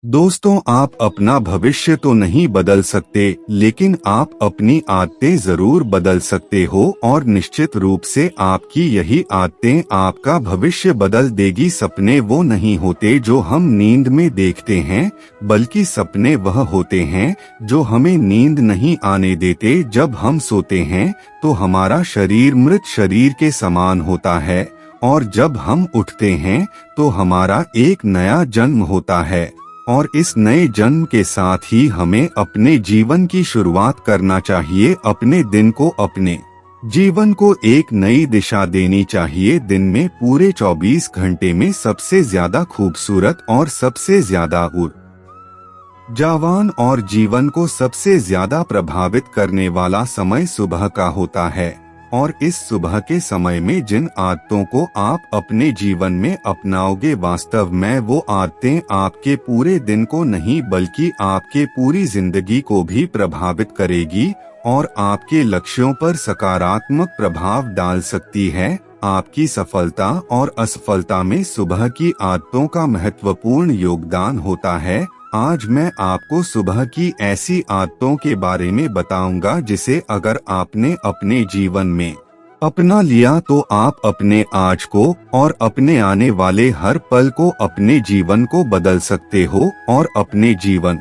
दोस्तों, आप अपना भविष्य तो नहीं बदल सकते, लेकिन आप अपनी आदतें जरूर बदल सकते हो और निश्चित रूप से आपकी यही आदतें आपका भविष्य बदल देगी। सपने वो नहीं होते जो हम नींद में देखते हैं, बल्कि सपने वह होते हैं जो हमें नींद नहीं आने देते। जब हम सोते हैं तो हमारा शरीर मृत शरीर के समान होता है, और जब हम उठते हैं तो हमारा एक नया जन्म होता है, और इस नए जन्म के साथ ही हमें अपने जीवन की शुरुआत करना चाहिए। अपने दिन को, अपने जीवन को एक नई दिशा देनी चाहिए। दिन में पूरे 24 घंटे में सबसे ज्यादा खूबसूरत और सबसे ज्यादा ऊर्जावान और जीवन को सबसे ज्यादा प्रभावित करने वाला समय सुबह का होता है। और इस सुबह के समय में जिन आदतों को आप अपने जीवन में अपनाओगे, वास्तव में वो आदतें आपके पूरे दिन को नहीं बल्कि आपके पूरी जिंदगी को भी प्रभावित करेगी और आपके लक्ष्यों पर सकारात्मक प्रभाव डाल सकती है। आपकी सफलता और असफलता में सुबह की आदतों का महत्वपूर्ण योगदान होता है। आज मैं आपको सुबह की ऐसी आदतों के बारे में बताऊंगा जिसे अगर आपने अपने जीवन में अपना लिया तो आप अपने आज को और अपने आने वाले हर पल को, अपने जीवन को बदल सकते हो और अपने जीवन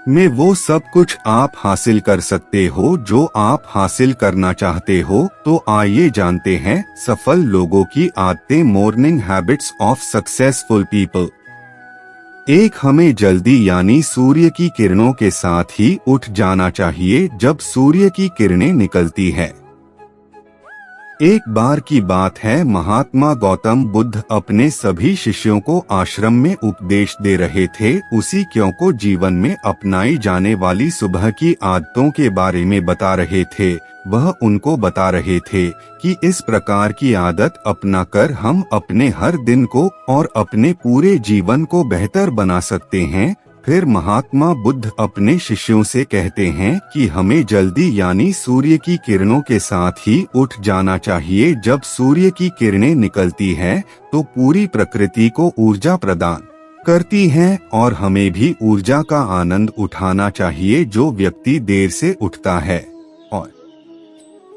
में वो सब कुछ आप हासिल कर सकते हो जो आप हासिल करना चाहते हो। तो आइए जानते हैं सफल लोगों की आदतें। Morning habits of successful people. एक, हमें जल्दी यानी सूर्य की किरणों के साथ ही उठ जाना चाहिए। जब सूर्य की किरणें निकलती है, एक बार की बात है, महात्मा गौतम बुद्ध अपने सभी शिष्यों को आश्रम में उपदेश दे रहे थे। उसी क्यों को जीवन में अपनाई जाने वाली सुबह की आदतों के बारे में बता रहे थे। वह उनको बता रहे थे कि इस प्रकार की आदत अपनाकर हम अपने हर दिन को और अपने पूरे जीवन को बेहतर बना सकते हैं। फिर महात्मा बुद्ध अपने शिष्यों से कहते हैं कि हमें जल्दी यानी सूर्य की किरणों के साथ ही उठ जाना चाहिए। जब सूर्य की किरणें निकलती है तो पूरी प्रकृति को ऊर्जा प्रदान करती हैं और हमें भी ऊर्जा का आनंद उठाना चाहिए। जो व्यक्ति देर से उठता है और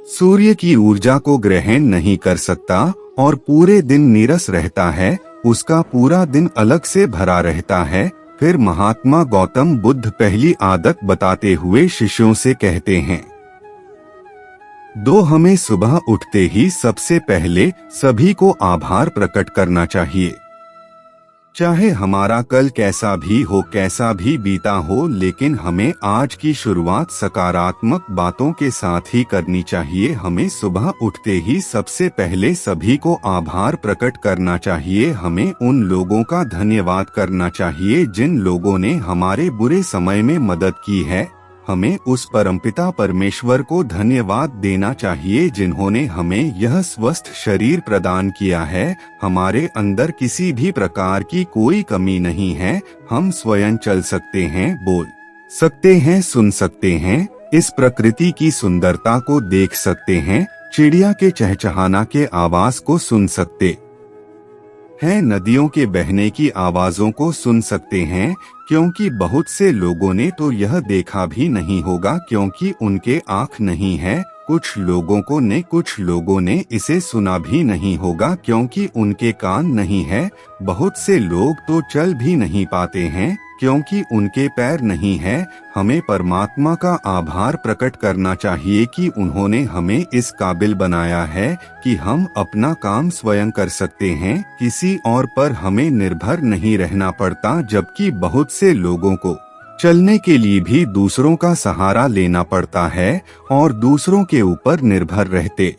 सूर्य की ऊर्जा को ग्रहण नहीं कर सकता और पूरे दिन नीरस रहता है, उसका पूरा दिन अलग से भरा रहता है। फिर महात्मा गौतम बुद्ध पहली आदत बताते हुए शिष्यों से कहते हैं, हमें सुबह उठते ही सबसे पहले सभी को आभार प्रकट करना चाहिए। चाहे हमारा कल कैसा भी हो, कैसा भी बीता हो, लेकिन हमें आज की शुरुआत सकारात्मक बातों के साथ ही करनी चाहिए। हमें सुबह उठते ही सबसे पहले सभी को आभार प्रकट करना चाहिए। हमें उन लोगों का धन्यवाद करना चाहिए जिन लोगों ने हमारे बुरे समय में मदद की है। हमें उस परमपिता परमेश्वर को धन्यवाद देना चाहिए जिन्होंने हमें यह स्वस्थ शरीर प्रदान किया है। हमारे अंदर किसी भी प्रकार की कोई कमी नहीं है। हम स्वयं चल सकते हैं, बोल सकते हैं, सुन सकते हैं, इस प्रकृति की सुंदरता को देख सकते हैं, चिड़िया के चहचहाना के आवाज को सुन सकते हैं, नदियों के बहने की आवाजों को सुन सकते हैं। क्योंकि बहुत से लोगों ने तो यह देखा भी नहीं होगा क्योंकि उनके आँख नहीं है। कुछ लोगों ने इसे सुना भी नहीं होगा क्योंकि उनके कान नहीं है। बहुत से लोग तो चल भी नहीं पाते हैं क्योंकि उनके पैर नहीं है। हमें परमात्मा का आभार प्रकट करना चाहिए कि उन्होंने हमें इस काबिल बनाया है कि हम अपना काम स्वयं कर सकते हैं, किसी और पर हमें निर्भर नहीं रहना पड़ता। जबकि बहुत से लोगों को चलने के लिए भी दूसरों का सहारा लेना पड़ता है और दूसरों के ऊपर निर्भर रहते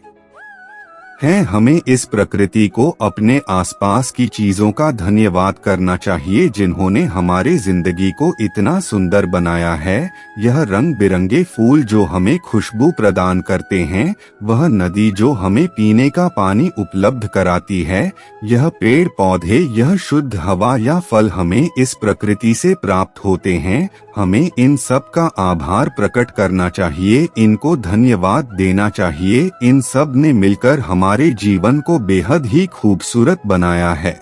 हैं। हमें इस प्रकृति को, अपने आसपास की चीजों का धन्यवाद करना चाहिए जिन्होंने हमारे जिंदगी को इतना सुंदर बनाया है। यह रंग बिरंगे फूल जो हमें खुशबू प्रदान करते हैं, वह नदी जो हमें पीने का पानी उपलब्ध कराती है, यह पेड़ पौधे, यह शुद्ध हवा या फल हमें इस प्रकृति से प्राप्त होते हैं। हमें इन सब का आभार प्रकट करना चाहिए, इनको धन्यवाद देना चाहिए। इन सब ने मिलकर हमारे जीवन को बेहद ही खूबसूरत बनाया है।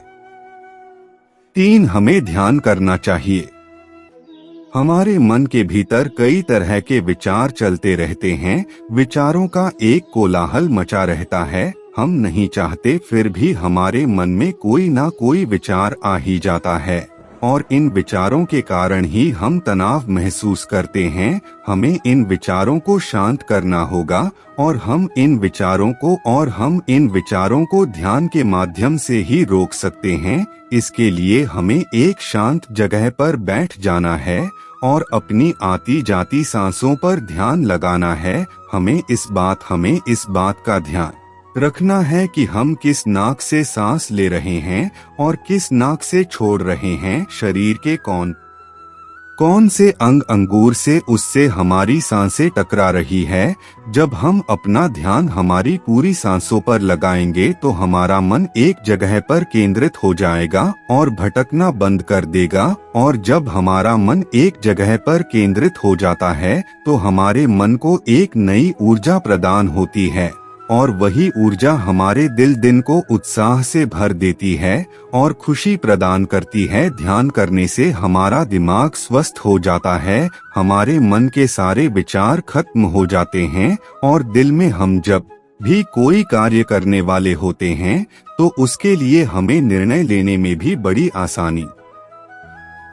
3. हमें ध्यान करना चाहिए। हमारे मन के भीतर कई तरह के विचार चलते रहते हैं। विचारों का एक कोलाहल मचा रहता है। हम नहीं चाहते फिर भी हमारे मन में कोई ना कोई विचार आ ही जाता है और इन विचारों के कारण ही हम तनाव महसूस करते हैं। हमें इन विचारों को शांत करना होगा और हम इन विचारों को ध्यान के माध्यम से ही रोक सकते हैं। इसके लिए हमें एक शांत जगह पर बैठ जाना है और अपनी आती जाती सांसों पर ध्यान लगाना है। हमें इस बात का ध्यान रखना है कि हम किस नाक से सांस ले रहे हैं और किस नाक से छोड़ रहे हैं। शरीर के कौन से अंग अंगूर से उससे हमारी सांसें टकरा रही है। जब हम अपना ध्यान हमारी पूरी सांसों पर लगाएंगे तो हमारा मन एक जगह पर केंद्रित हो जाएगा और भटकना बंद कर देगा। और जब हमारा मन एक जगह पर केंद्रित हो जाता है तो हमारे मन को एक नई ऊर्जा प्रदान होती है और वही ऊर्जा हमारे दिन को उत्साह से भर देती है और खुशी प्रदान करती है। ध्यान करने से हमारा दिमाग स्वस्थ हो जाता है, हमारे मन के सारे विचार खत्म हो जाते हैं और दिल में हम जब भी कोई कार्य करने वाले होते हैं तो उसके लिए हमें निर्णय लेने में भी बड़ी आसानी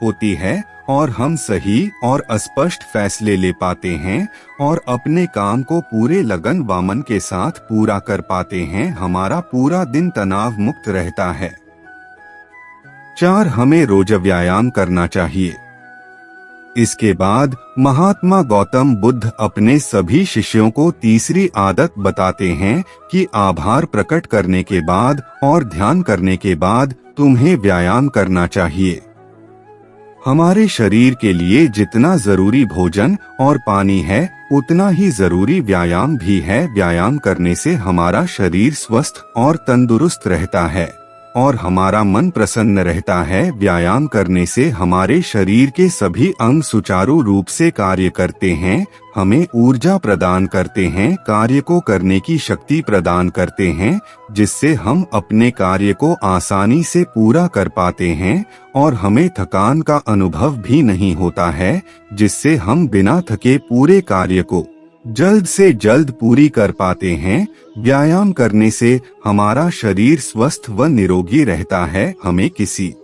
होती है और हम सही और स्पष्ट फैसले ले पाते हैं और अपने काम को पूरे लगन वामन के साथ पूरा कर पाते हैं। हमारा पूरा दिन तनाव मुक्त रहता है। 4. हमें रोज व्यायाम करना चाहिए। इसके बाद महात्मा गौतम बुद्ध अपने सभी शिष्यों को तीसरी आदत बताते हैं कि आभार प्रकट करने के बाद और ध्यान करने के बाद तुम्हें व्यायाम करना चाहिए। हमारे शरीर के लिए जितना जरूरी भोजन और पानी है उतना ही जरूरी व्यायाम भी है। व्यायाम करने से हमारा शरीर स्वस्थ और तंदुरुस्त रहता है और हमारा मन प्रसन्न रहता है। व्यायाम करने से हमारे शरीर के सभी अंग सुचारू रूप से कार्य करते हैं, हमें ऊर्जा प्रदान करते हैं, कार्य को करने की शक्ति प्रदान करते हैं, जिससे हम अपने कार्य को आसानी से पूरा कर पाते हैं और हमें थकान का अनुभव भी नहीं होता है, जिससे हम बिना थके पूरे कार्य को जल्द से जल्द पूरी कर पाते हैं। व्यायाम करने से हमारा शरीर स्वस्थ व निरोगी रहता है, हमें किसी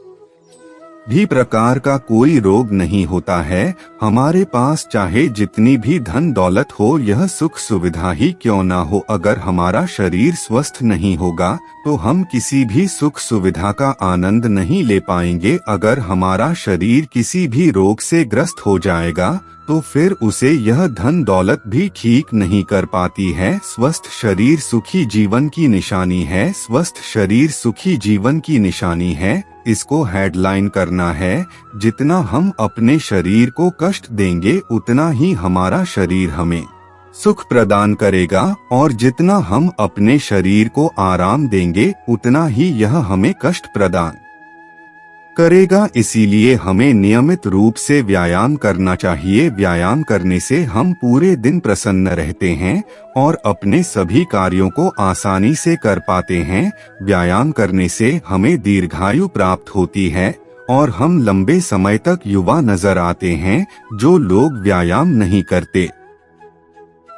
भी प्रकार का कोई रोग नहीं होता है। हमारे पास चाहे जितनी भी धन दौलत हो, यह सुख सुविधा ही क्यों ना हो, अगर हमारा शरीर स्वस्थ नहीं होगा तो हम किसी भी सुख सुविधा का आनंद नहीं ले पाएंगे। अगर हमारा शरीर किसी भी रोग से ग्रस्त हो जाएगा तो फिर उसे यह धन दौलत भी ठीक नहीं कर पाती है। स्वस्थ शरीर सुखी जीवन की निशानी है। स्वस्थ शरीर सुखी जीवन की निशानी है। इसको हेडलाइन करना है। जितना हम अपने शरीर को कष्ट देंगे उतना ही हमारा शरीर हमें सुख प्रदान करेगा और जितना हम अपने शरीर को आराम देंगे उतना ही यह हमें कष्ट प्रदान करेगा। इसीलिए हमें नियमित रूप से व्यायाम करना चाहिए। व्यायाम करने से हम पूरे दिन प्रसन्न रहते हैं और अपने सभी कार्यों को आसानी से कर पाते हैं। व्यायाम करने से हमें दीर्घायु प्राप्त होती है और हम लंबे समय तक युवा नजर आते हैं। जो लोग व्यायाम नहीं करते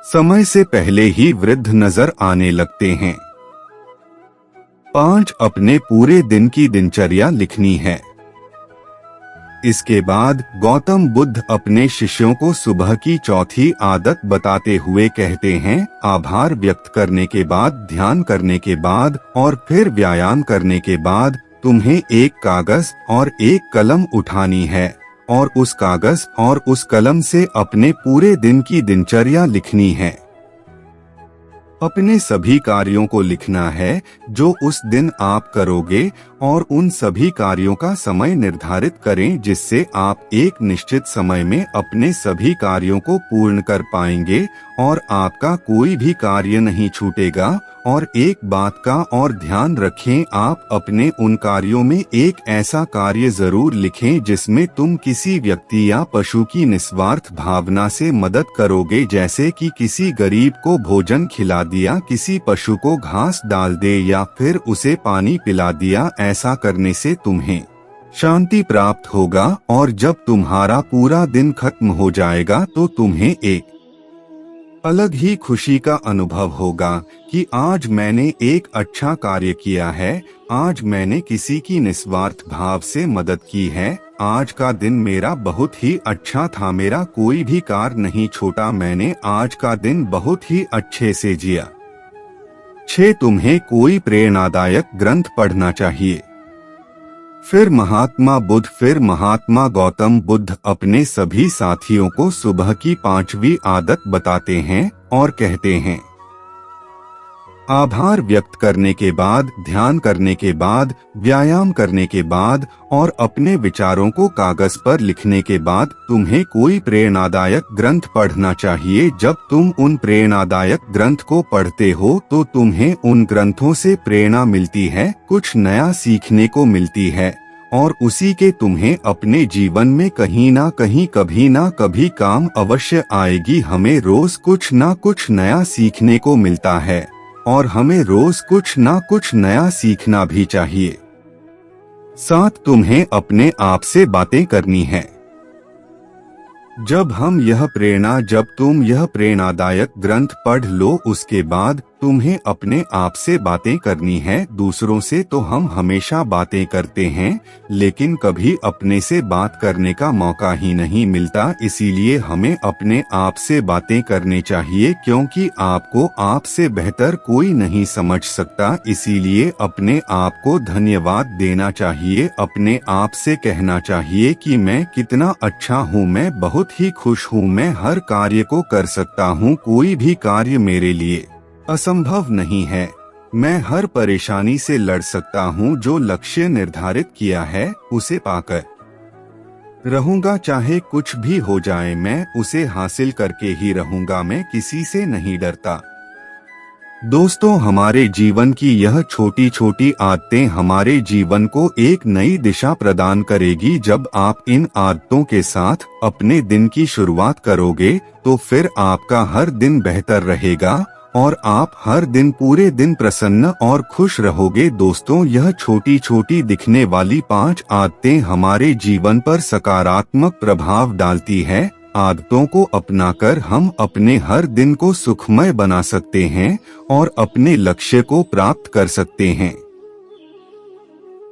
समय से पहले ही वृद्ध नजर आने लगते हैं। 5. अपने पूरे दिन की दिनचर्या लिखनी है। इसके बाद गौतम बुद्ध अपने शिष्यों को सुबह की चौथी आदत बताते हुए कहते हैं, आभार व्यक्त करने के बाद, ध्यान करने के बाद और फिर व्यायाम करने के बाद तुम्हें एक कागज और एक कलम उठानी है और उस कागज और उस कलम से अपने पूरे दिन की दिनचर्या लिखनी है। अपने सभी कार्यों को लिखना है जो उस दिन आप करोगे और उन सभी कार्यों का समय निर्धारित करें जिससे आप एक निश्चित समय में अपने सभी कार्यों को पूर्ण कर पाएंगे और आपका कोई भी कार्य नहीं छूटेगा। और एक बात का और ध्यान रखें, आप अपने उन कार्यों में एक ऐसा कार्य जरूर लिखें जिसमें तुम किसी व्यक्ति या पशु की निस्वार्थ भावना से मदद करोगे, जैसे कि किसी गरीब को भोजन खिला दिया, किसी पशु को घास डाल दे या फिर उसे पानी पिला दिया। ऐसा करने से तुम्हें शांति प्राप्त होगा और जब तुम्हारा पूरा दिन खत्म हो जाएगा तो तुम्हें एक अलग ही खुशी का अनुभव होगा कि आज मैंने एक अच्छा कार्य किया है, आज मैंने किसी की निस्वार्थ भाव से मदद की है, आज का दिन मेरा बहुत ही अच्छा था, मेरा कोई भी कार्य नहीं छोटा, मैंने आज का दिन बहुत ही अच्छे से जिया। 6 तुम्हें कोई प्रेरणादायक ग्रंथ पढ़ना चाहिए। फिर महात्मा गौतम बुद्ध अपने सभी साथियों को सुबह की 5वीं आदत बताते हैं और कहते हैं, आभार व्यक्त करने के बाद, ध्यान करने के बाद, व्यायाम करने के बाद और अपने विचारों को कागज पर लिखने के बाद तुम्हें कोई प्रेरणादायक ग्रंथ पढ़ना चाहिए। जब तुम उन प्रेरणादायक ग्रंथ को पढ़ते हो तो तुम्हें उन ग्रंथों से प्रेरणा मिलती है, कुछ नया सीखने को मिलती है और उसी के तुम्हें अपने जीवन में कहीं ना कहीं कभी ना कभी काम अवश्य आएगी। हमें रोज कुछ ना कुछ नया सीखने को मिलता है और हमें रोज कुछ ना कुछ नया सीखना भी चाहिए। 7 तुम्हें अपने आप से बातें करनी है। जब तुम यह प्रेरणादायक ग्रंथ पढ़ लो उसके बाद तुम्हें अपने आप से बातें करनी है। दूसरों से तो हम हमेशा बातें करते हैं लेकिन कभी अपने से बात करने का मौका ही नहीं मिलता, इसीलिए हमें अपने आप से बातें करनी चाहिए क्योंकि आपको आपसे बेहतर कोई नहीं समझ सकता। इसीलिए अपने आप को धन्यवाद देना चाहिए, अपने आप से कहना चाहिए कि मैं कितना अच्छा हूँ, मैं बहुत ही खुश हूँ, मैं हर कार्य को कर सकता हूँ, कोई भी कार्य मेरे लिए असंभव नहीं है, मैं हर परेशानी से लड़ सकता हूँ, जो लक्ष्य निर्धारित किया है उसे पाकर रहूंगा, चाहे कुछ भी हो जाए मैं उसे हासिल करके ही रहूंगा, मैं किसी से नहीं डरता। दोस्तों, हमारे जीवन की यह छोटी छोटी आदतें हमारे जीवन को एक नई दिशा प्रदान करेगी। जब आप इन आदतों के साथ अपने दिन की शुरुआत करोगे तो फिर आपका हर दिन बेहतर रहेगा और आप हर दिन पूरे दिन प्रसन्न और खुश रहोगे। दोस्तों, यह छोटी छोटी दिखने वाली 5 आदतें हमारे जीवन पर सकारात्मक प्रभाव डालती है। आदतों को अपनाकर हम अपने हर दिन को सुखमय बना सकते हैं और अपने लक्ष्य को प्राप्त कर सकते हैं।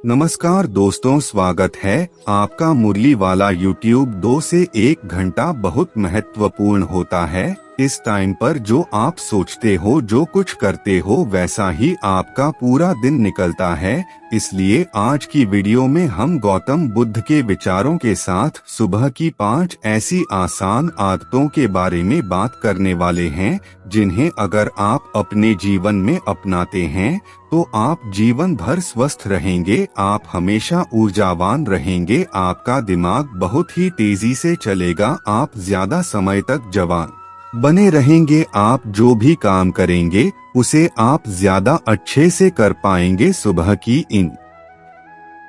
नमस्कार दोस्तों, स्वागत है आपका मुरली वाला YouTube। 2 से 1 घंटा बहुत महत्वपूर्ण होता है। इस टाइम पर जो आप सोचते हो, जो कुछ करते हो, वैसा ही आपका पूरा दिन निकलता है। इसलिए आज की वीडियो में हम गौतम बुद्ध के विचारों के साथ सुबह की 5 ऐसी आसान आदतों के बारे में बात करने वाले हैं जिन्हें अगर आप अपने जीवन में अपनाते हैं तो आप जीवन भर स्वस्थ रहेंगे, आप हमेशा ऊर्जावान रहेंगे, आपका दिमाग बहुत ही तेजी से चलेगा, आप ज्यादा समय तक जवान बने रहेंगे, आप जो भी काम करेंगे उसे आप ज्यादा अच्छे से कर पाएंगे। सुबह की इन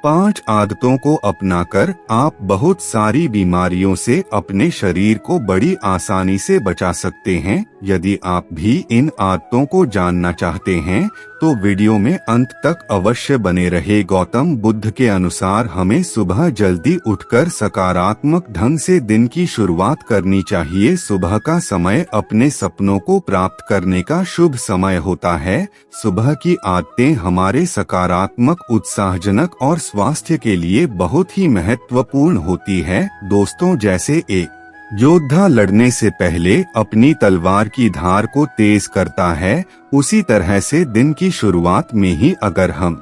5 आदतों को अपनाकर आप बहुत सारी बीमारियों से अपने शरीर को बड़ी आसानी से बचा सकते हैं। यदि आप भी इन आदतों को जानना चाहते हैं तो वीडियो में अंत तक अवश्य बने रहे। गौतम बुद्ध के अनुसार हमें सुबह जल्दी उठकर सकारात्मक ढंग से दिन की शुरुआत करनी चाहिए। सुबह का समय अपने सपनों को प्राप्त करने का शुभ समय होता है। सुबह की आदतें हमारे सकारात्मक, उत्साहजनक और स्वास्थ्य के लिए बहुत ही महत्वपूर्ण होती है। दोस्तों, जैसे एक योद्धा लड़ने से पहले अपनी तलवार की धार को तेज करता है, उसी तरह से दिन की शुरुआत में ही अगर हम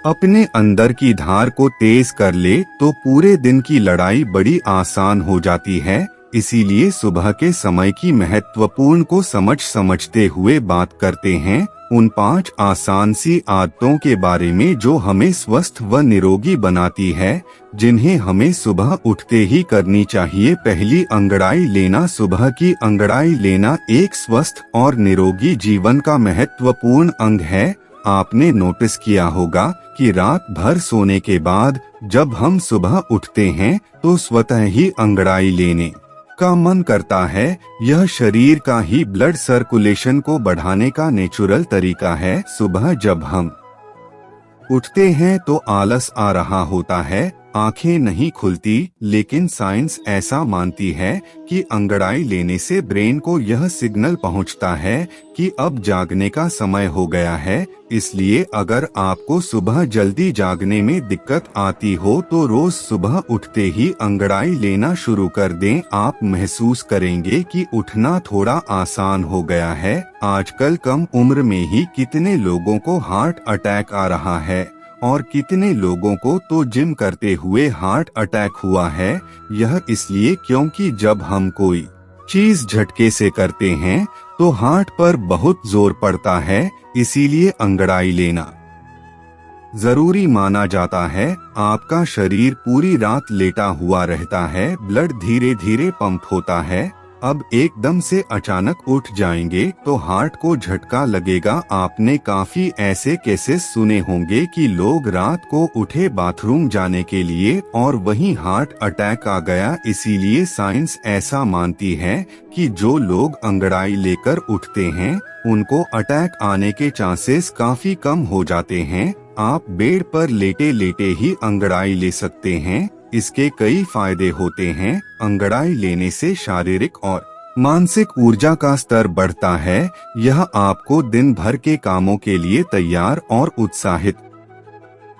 अपने अंदर की धार को तेज कर ले तो पूरे दिन की लड़ाई बड़ी आसान हो जाती है। इसीलिए सुबह के समय की महत्वपूर्ण को समझते हुए बात करते हैं उन 5 आसान सी आदतों के बारे में जो हमें स्वस्थ व निरोगी बनाती है, जिन्हें हमें सुबह उठते ही करनी चाहिए। पहली, अंगड़ाई लेना। सुबह की अंगड़ाई लेना एक स्वस्थ और निरोगी जीवन का महत्वपूर्ण अंग है। आपने नोटिस किया होगा कि रात भर सोने के बाद जब हम सुबह उठते हैं तो स्वतः ही अंगड़ाई लेने का मन करता है। यह शरीर का ही ब्लड सर्कुलेशन को बढ़ाने का नेचुरल तरीका है। सुबह जब हम उठते हैं तो आलस आ रहा होता है, आंखें नहीं खुलती, लेकिन साइंस ऐसा मानती है कि अंगड़ाई लेने से ब्रेन को यह सिग्नल पहुंचता है कि अब जागने का समय हो गया है। इसलिए अगर आपको सुबह जल्दी जागने में दिक्कत आती हो तो रोज सुबह उठते ही अंगड़ाई लेना शुरू कर दें। आप महसूस करेंगे कि उठना थोड़ा आसान हो गया है। आजकल कम उम्र में ही कितने लोगों को हार्ट अटैक आ रहा है और कितने लोगों को तो जिम करते हुए हार्ट अटैक हुआ है। यह इसलिए क्योंकि जब हम कोई चीज झटके से करते हैं तो हार्ट पर बहुत जोर पड़ता है, इसीलिए अंगड़ाई लेना जरूरी माना जाता है। आपका शरीर पूरी रात लेटा हुआ रहता है, ब्लड धीरे धीरे पंप होता है। अब एकदम से अचानक उठ जाएंगे तो हार्ट को झटका लगेगा। आपने काफी ऐसे केसेस सुने होंगे कि लोग रात को उठे बाथरूम जाने के लिए और वहीं हार्ट अटैक आ गया। इसीलिए साइंस ऐसा मानती है कि जो लोग अंगड़ाई लेकर उठते हैं उनको अटैक आने के चांसेस काफी कम हो जाते हैं। आप बेड पर लेटे लेटे ही अंगड़ाई ले सकते हैं। इसके कई फायदे होते हैं। अंगड़ाई लेने से शारीरिक और मानसिक ऊर्जा का स्तर बढ़ता है। यह आपको दिन भर के कामों के लिए तैयार और उत्साहित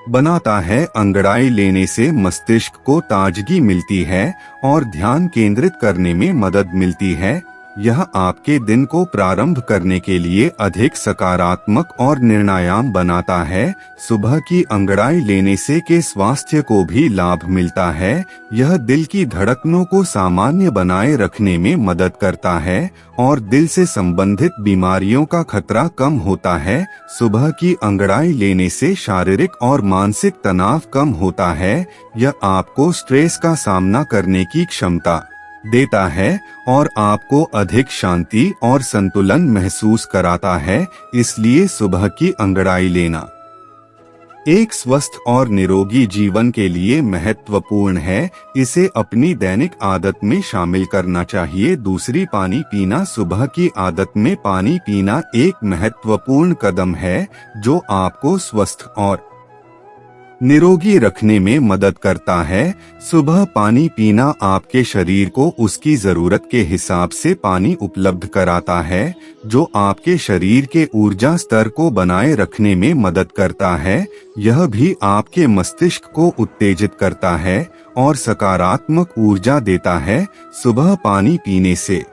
बनाता है। अंगड़ाई लेने से मस्तिष्क को ताजगी मिलती है और ध्यान केंद्रित करने में मदद मिलती है। यह आपके दिन को प्रारंभ करने के लिए अधिक सकारात्मक और निर्णायक बनाता है। सुबह की अंगड़ाई लेने से के स्वास्थ्य को भी लाभ मिलता है। यह दिल की धड़कनों को सामान्य बनाए रखने में मदद करता है और दिल से संबंधित बीमारियों का खतरा कम होता है। सुबह की अंगड़ाई लेने से शारीरिक और मानसिक तनाव कम होता है। यह आपको स्ट्रेस का सामना करने की क्षमता देता है और आपको अधिक शांति और संतुलन महसूस कराता है। इसलिए सुबह की अंगड़ाई लेना एक स्वस्थ और निरोगी जीवन के लिए महत्वपूर्ण है। इसे अपनी दैनिक आदत में शामिल करना चाहिए। दूसरी, पानी पीना। सुबह की आदत में पानी पीना एक महत्वपूर्ण कदम है जो आपको स्वस्थ और निरोगी रखने में मदद करता है। सुबह पानी पीना आपके शरीर को उसकी जरूरत के हिसाब से पानी उपलब्ध कराता है, जो आपके शरीर के ऊर्जा स्तर को बनाए रखने में मदद करता है। यह भी आपके मस्तिष्क को उत्तेजित करता है और सकारात्मक ऊर्जा देता है। सुबह पानी पीने से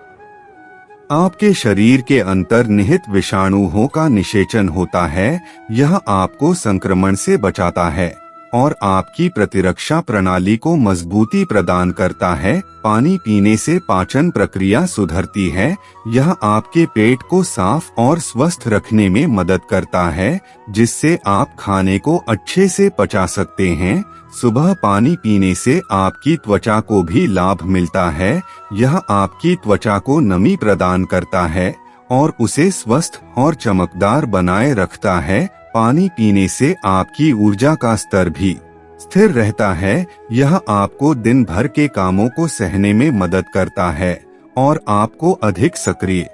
आपके शरीर के अंतर्निहित विषाणुओं का निषेचन होता है। यह आपको संक्रमण से बचाता है और आपकी प्रतिरक्षा प्रणाली को मजबूती प्रदान करता है। पानी पीने से पाचन प्रक्रिया सुधरती है। यह आपके पेट को साफ और स्वस्थ रखने में मदद करता है, जिससे आप खाने को अच्छे से पचा सकते हैं। सुबह पानी पीने से आपकी त्वचा को भी लाभ मिलता है। यह आपकी त्वचा को नमी प्रदान करता है और उसे स्वस्थ और चमकदार बनाए रखता है। पानी पीने से आपकी ऊर्जा का स्तर भी स्थिर रहता है। यह आपको दिन भर के कामों को सहने में मदद करता है और आपको अधिक सक्रिय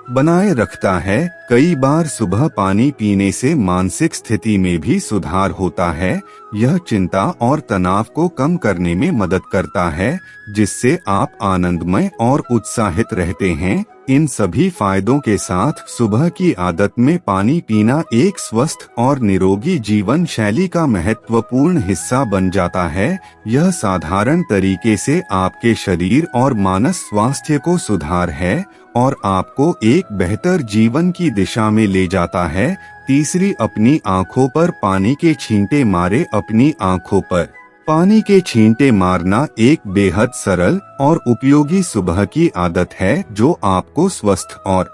बनाए रखता है। कई बार सुबह पानी पीने से मानसिक स्थिति में भी सुधार होता है। यह चिंता और तनाव को कम करने में मदद करता है, जिससे आप आनंदमय और उत्साहित रहते हैं। इन सभी फायदों के साथ सुबह की आदत में पानी पीना एक स्वस्थ और निरोगी जीवन शैली का महत्वपूर्ण हिस्सा बन जाता है। यह साधारण तरीके से आपके शरीर और मानस स्वास्थ्य को सुधार है और आपको एक बेहतर जीवन की दिशा में ले जाता है। तीसरी, अपनी आंखों पर पानी के छींटे मारे। अपनी आंखों पर पानी के छींटे मारना एक बेहद सरल और उपयोगी सुबह की आदत है जो आपको स्वस्थ और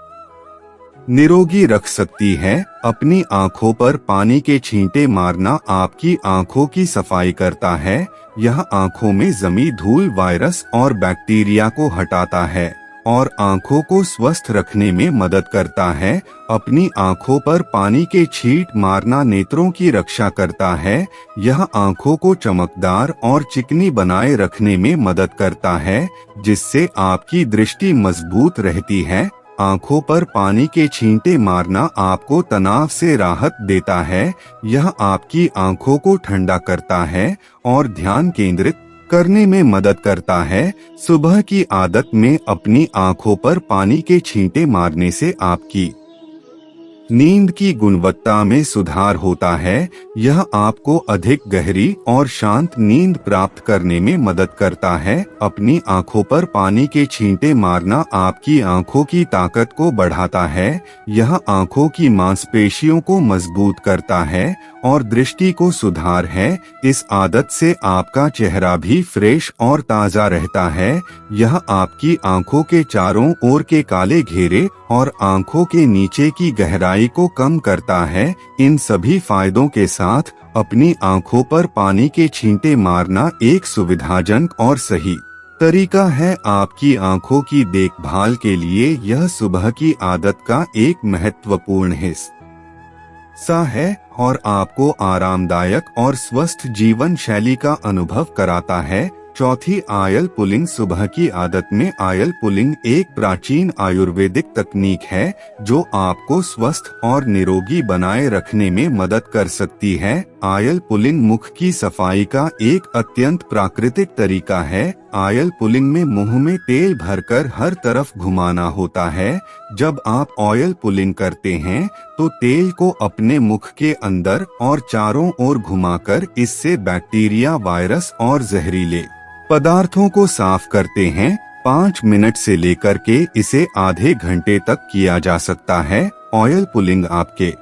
निरोगी रख सकती है। अपनी आंखों पर पानी के छींटे मारना आपकी आंखों की सफाई करता है। यह आंखों में जमी धूल, वायरस और बैक्टीरिया को हटाता है और आंखों को स्वस्थ रखने में मदद करता है। अपनी आंखों पर पानी के छींट मारना नेत्रों की रक्षा करता है। यह आंखों को चमकदार और चिकनी बनाए रखने में मदद करता है, जिससे आपकी दृष्टि मजबूत रहती है आंखों पर पानी के छींटे मारना आपको तनाव से राहत देता है। यह आपकी आंखों को ठंडा करता है और ध्यान केंद्रित करने में मदद करता है। सुबह की आदत में अपनी आंखों पर पानी के छींटे मारने से आपकी नींद की गुणवत्ता में सुधार होता है। यह आपको अधिक गहरी और शांत नींद प्राप्त करने में मदद करता है। अपनी आंखों पर पानी के छींटे मारना आपकी आंखों की ताकत को बढ़ाता है। यह आंखों की मांसपेशियों को मजबूत करता है और दृष्टि को सुधार है। इस आदत से आपका चेहरा भी फ्रेश और ताजा रहता है। यह आपकी आंखों के चारों ओर के काले घेरे और आंखों के नीचे की गहराई को कम करता है। इन सभी फायदों के साथ अपनी आंखों पर पानी के छींटे मारना एक सुविधाजनक और सही तरीका है। आपकी आंखों की देखभाल के लिए यह सुबह की आदत का एक महत्वपूर्ण हिस्सा है और आपको आरामदायक और स्वस्थ जीवन शैली का अनुभव कराता है। चौथी, ऑयल पुलिंग। सुबह की आदत में ऑयल पुलिंग एक प्राचीन आयुर्वेदिक तकनीक है जो आपको स्वस्थ और निरोगी बनाए रखने में मदद कर सकती है। ऑयल पुलिंग मुख की सफाई का एक अत्यंत प्राकृतिक तरीका है। ऑयल पुलिंग में मुंह में तेल भरकर हर तरफ घुमाना होता है। जब आप ऑयल पुलिंग करते हैं तो तेल को अपने मुख के अंदर और चारों ओर घुमाकर इससे बैक्टीरिया, वायरस और जहरीले पदार्थों को साफ करते हैं। 5 मिनट से लेकर के इसे आधे घंटे तक किया जा सकता है। ऑयल पुलिंग आपके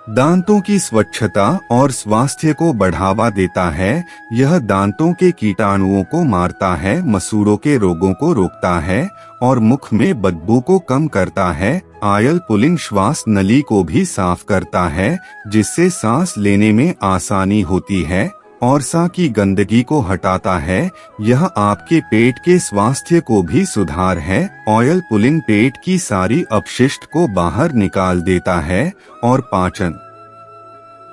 दांतों की स्वच्छता और स्वास्थ्य को बढ़ावा देता है। यह दांतों के कीटाणुओं को मारता है, मसूड़ों के रोगों को रोकता है और मुख में बदबू को कम करता है। ऑयल पुलिंग श्वास नली को भी साफ करता है जिससे सांस लेने में आसानी होती है और सांस की गंदगी को हटाता है। यह आपके पेट के स्वास्थ्य को भी सुधार है। ऑयल पुलिंग पेट की सारी अपशिष्ट को बाहर निकाल देता है और पाचन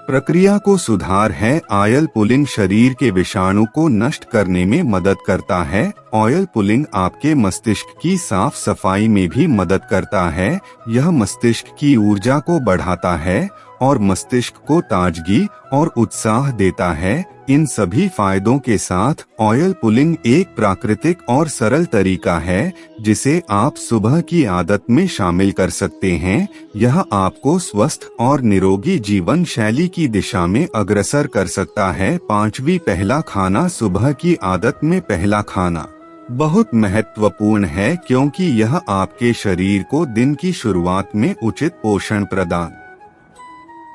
प्रक्रिया को सुधार है। ऑयल पुलिंग शरीर के विषाणु को नष्ट करने में मदद करता है। ऑयल पुलिंग आपके मस्तिष्क की साफ सफाई में भी मदद करता है। यह मस्तिष्क की ऊर्जा को बढ़ाता है और मस्तिष्क को ताजगी और उत्साह देता है। इन सभी फायदों के साथ ऑयल पुलिंग एक प्राकृतिक और सरल तरीका है जिसे आप सुबह की आदत में शामिल कर सकते हैं। यह आपको स्वस्थ और निरोगी जीवन शैली की दिशा में अग्रसर कर सकता है। 5वीं, पहला खाना। सुबह की आदत में पहला खाना बहुत महत्वपूर्ण है क्योंकि यह आपके शरीर को दिन की शुरुआत में उचित पोषण प्रदान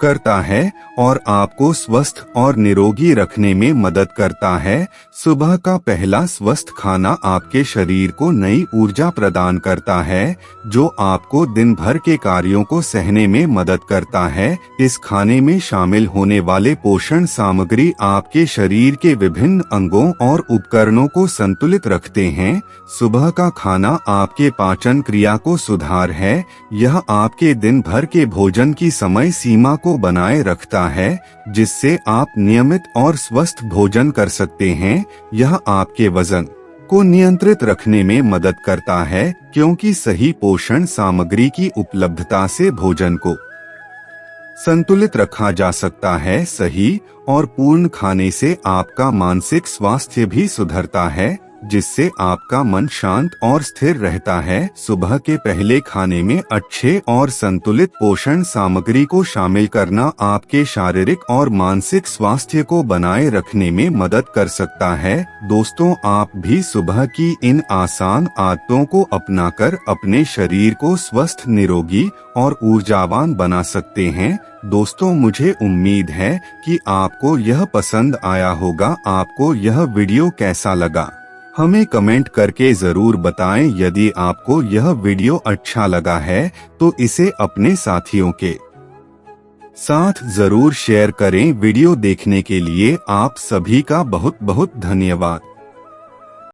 करता है और आपको स्वस्थ और निरोगी रखने में मदद करता है। सुबह का पहला स्वस्थ खाना आपके शरीर को नई ऊर्जा प्रदान करता है जो आपको दिन भर के कार्यों को सहने में मदद करता है। इस खाने में शामिल होने वाले पोषण सामग्री आपके शरीर के विभिन्न अंगों और उपकरणों को संतुलित रखते हैं। सुबह का खाना आपके पाचन क्रिया को सुधार है। यह आपके दिन भर के भोजन की समय सीमा को बनाए रखता है जिससे आप नियमित और स्वस्थ भोजन कर सकते हैं। यह आपके वजन को नियंत्रित रखने में मदद करता है क्योंकि सही पोषण सामग्री की उपलब्धता से भोजन को संतुलित रखा जा सकता है। सही और पूर्ण खाने से आपका मानसिक स्वास्थ्य भी सुधरता है जिससे आपका मन शांत और स्थिर रहता है। सुबह के पहले खाने में अच्छे और संतुलित पोषण सामग्री को शामिल करना आपके शारीरिक और मानसिक स्वास्थ्य को बनाए रखने में मदद कर सकता है। दोस्तों, आप भी सुबह की इन आसान आदतों को अपनाकर अपने शरीर को स्वस्थ, निरोगी और ऊर्जावान बना सकते हैं। दोस्तों, मुझे उम्मीद है कि आपको यह पसंद आया होगा। आपको यह वीडियो कैसा लगा हमें कमेंट करके जरूर बताएं। यदि आपको यह वीडियो अच्छा लगा है तो इसे अपने साथियों के साथ जरूर शेयर करें। वीडियो देखने के लिए आप सभी का बहुत बहुत धन्यवाद।